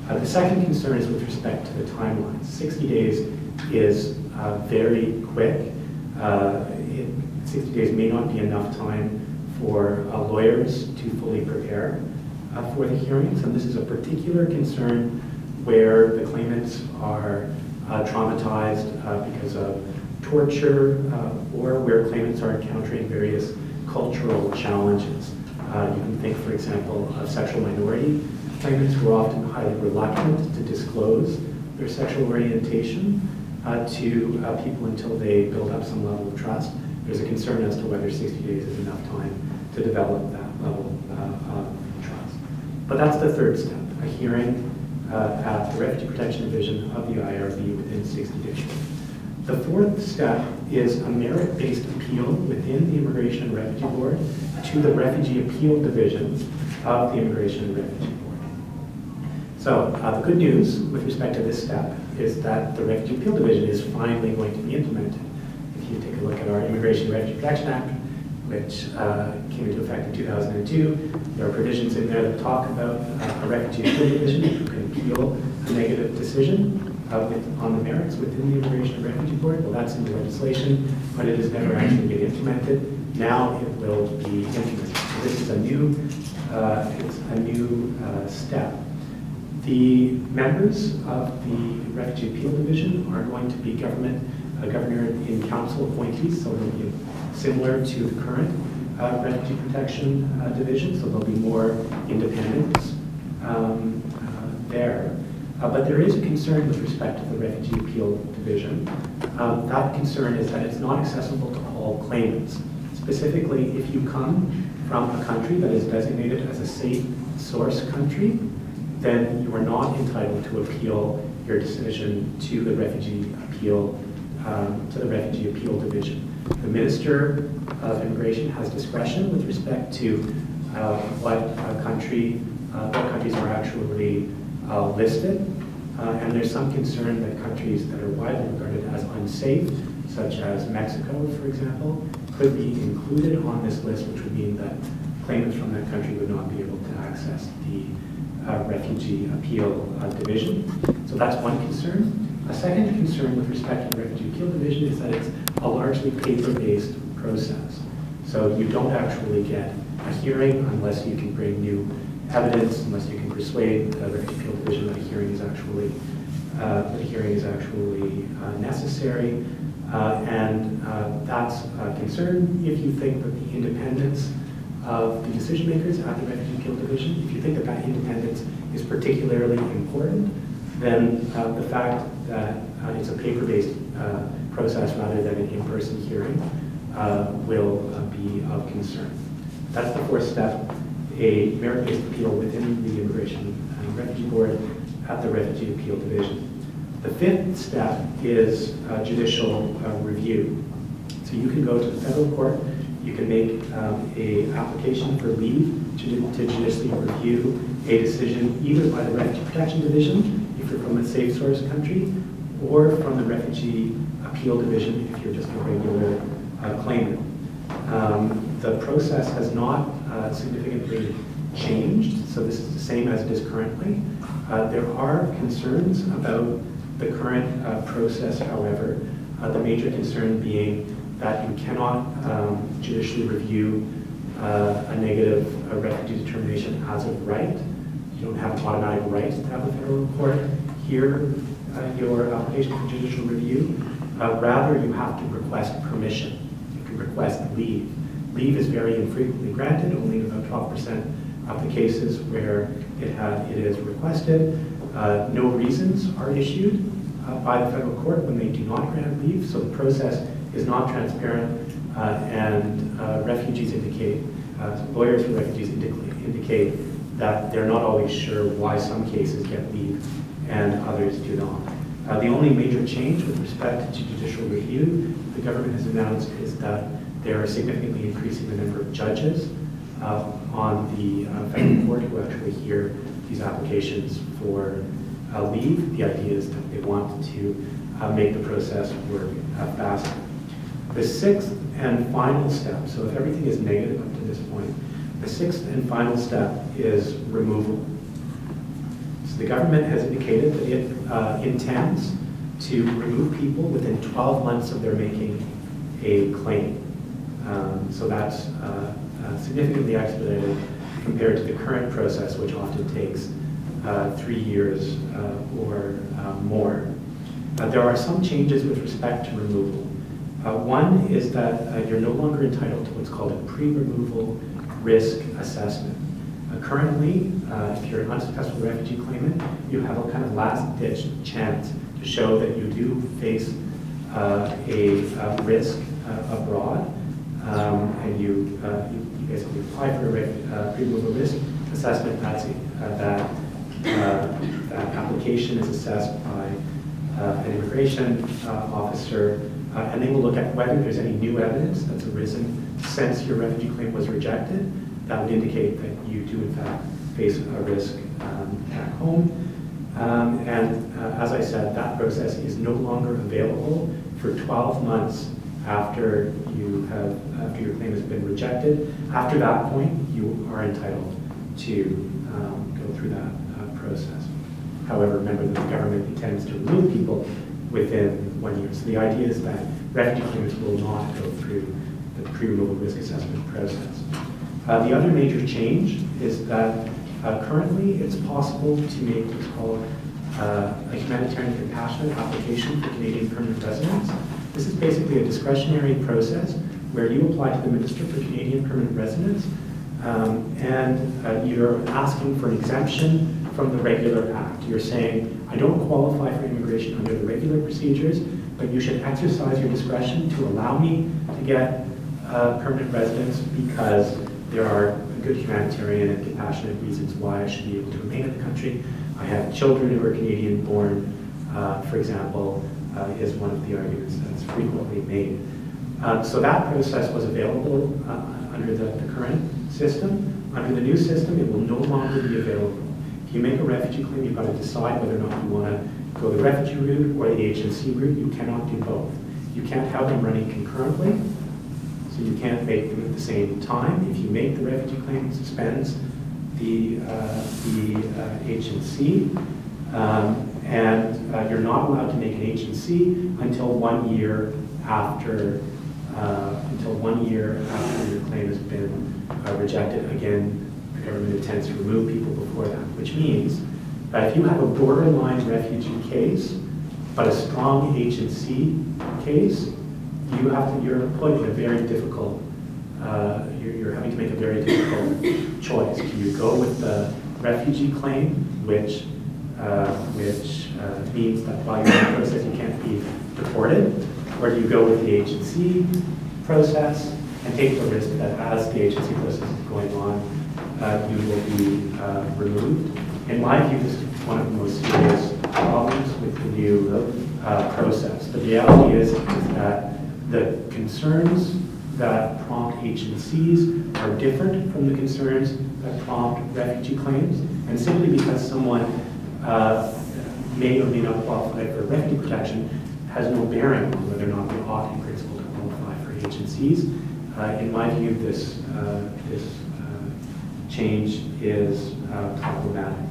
The second concern is with respect to the timeline. 60 days is very quick. 60 days may not be enough time for lawyers to fully prepare for the hearings, and this is a particular concern where the claimants are traumatized because of torture or where claimants are encountering various cultural challenges. You can think, for example, of sexual minority claimants who are often highly reluctant to disclose their sexual orientation to people until they build up some level of trust. There's a concern as to whether 60 days is enough time to develop that level of trust. But that's the third step, a hearing at the Refugee Protection Division of the IRB within 60 days. The fourth step is a merit-based appeal within the Immigration and Refugee Board to the Refugee Appeal Division of the Immigration and Refugee Board. So the good news with respect to this step is that the Refugee Appeal Division is finally going to be implemented. If you take a look at our Immigration and Refugee Protection Act, which came into effect in 2002, there are provisions in there that talk about a Refugee Appeal Division who can appeal a negative decision on the merits within the Immigration and Refugee Board. Well, that's in the legislation, but it has never actually been implemented. Now it will be implemented. So this is a new, step. The members of the Refugee Appeal Division are going to be governor-in-council appointees, so they'll be similar to the current Refugee Protection Division, so there'll be more independence there. But there is a concern with respect to the Refugee Appeal Division. That concern is that it's not accessible to all claimants. Specifically, if you come from a country that is designated as a safe source country, then you are not entitled to appeal your decision to the Refugee Appeal Division. The Minister of Immigration has discretion with respect to what countries are actually listed, and there's some concern that countries that are widely regarded as unsafe, such as Mexico, for example, could be included on this list, which would mean that claimants from that country would not be able to access the Refugee Appeal Division. So that's one concern. A second concern with respect to the Refugee Appeal Division is that it's a largely paper-based process. So you don't actually get a hearing unless you can bring new evidence, unless you can persuade the Refugee Appeal Division that a hearing is actually necessary. And that's a concern if you think that the independence of the decision makers at the Refugee Appeal Division, if you think that that independence is particularly important, then the fact that it's a paper-based process rather than an in-person hearing will be of concern. That's the fourth step, a merit-based appeal within the Immigration and Refugee Board at the Refugee Appeal Division. The fifth step is judicial review. So you can go to the federal court, you can make an application for leave to judicially review a decision either by the Refugee Protection Division, if you're from a safe source country, or from the Refugee Appeal Division, if you're just a regular claimant. The process has not significantly changed, so this is the same as it is currently. There are concerns about the current process, however, the major concern being that you cannot judicially review a negative refugee determination as of right. You don't have an automatic right to have the federal court hear your application for judicial review. Rather, you have to request permission. You can request leave. Leave is very infrequently granted, only in about 12% of the cases where it is requested. No reasons are issued by the federal court when they do not grant leave, so the process is not transparent, and lawyers for refugees indicate that they're not always sure why some cases get leave and others do not. The only major change with respect to judicial review the government has announced is that they are significantly increasing the number of judges on the federal court who actually hear these applications for leave. The idea is that they want to make the process work faster. The sixth and final step, so if everything is negative up to this point, the sixth and final step is removal. So the government has indicated that it intends to remove people within 12 months of their making a claim. So that's significantly expedited compared to the current process, which often takes 3 years or more. There are some changes with respect to removal. One is that you're no longer entitled to what's called a pre-removal risk assessment. Currently, if you're an unsuccessful refugee claimant, you have a kind of last-ditch chance to show that you do face a risk abroad, and you basically apply for a pre-removal risk assessment. That application is assessed by an immigration officer, and they will look at whether there's any new evidence that's arisen since your refugee claim was rejected that would indicate that you do in fact face a risk back home. As I said, that process is no longer available for 12 months after your claim has been rejected. After that point, you are entitled to go through that process. However, remember that the government intends to remove people within 1 year. So the idea is that refugee claimants will not go through the pre-removal risk assessment process. The other major change is that currently it's possible to make what's called a humanitarian compassionate application for Canadian permanent residence. This is basically a discretionary process where you apply to the Minister for Canadian permanent residence, and you're asking for an exemption from the regular act. You're saying, I don't qualify for immigration under the regular procedures, but you should exercise your discretion to allow me to get permanent residence because there are good humanitarian and compassionate reasons why I should be able to remain in the country. I have children who are Canadian born, for example, is one of the arguments that's frequently made. So that process was available under the current system. Under the new system, it will no longer be available. If you make a refugee claim, you've got to decide whether or not you want to go the refugee route or the agency route. You cannot do both. You can't have them running concurrently, so you can't make them at the same time. If you make the refugee claim, it suspends the agency, and you're not allowed to make an agency until 1 year after your claim has been rejected. Again, the government intends to remove people before that, which means that if you have a borderline refugee case, but a strong agency case, you're put in a very difficult, you're having to make a very difficult choice. Do you go with the refugee claim, which means that while you're in the process you can't be deported, or do you go with the agency process and take the risk that as the agency process is going on, you will be removed? In my view, this is one of the most serious problems with the new process. The reality is that the concerns that prompt agencies are different from the concerns that prompt refugee claims, and simply because someone may or may not qualify for refugee protection has no bearing on whether or not they ought in principle to qualify for agencies. In my view, this change is problematic.